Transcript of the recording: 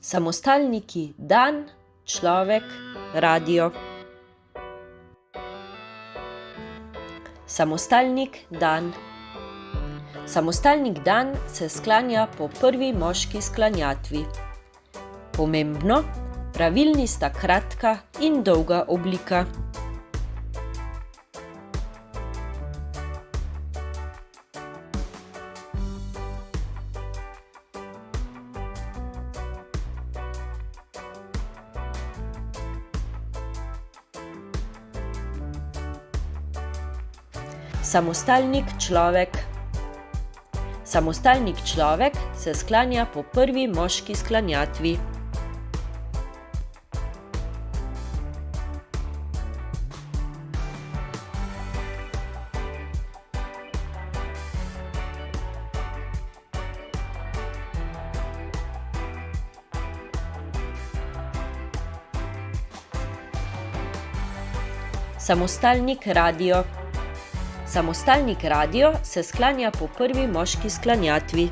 Samostalniki dan, človek, radio. Samostalnik dan. Samostalnik dan se sklanja po prvi moški sklanjatvi. Pomembno, pravilni sta kratka in dolga oblika. Samostalnik človek. Samostalnik človek se sklanja po prvi moški sklanjatvi. Samostalnik radio. Samostalnik radio se sklanja po prvi moški sklanjatvi.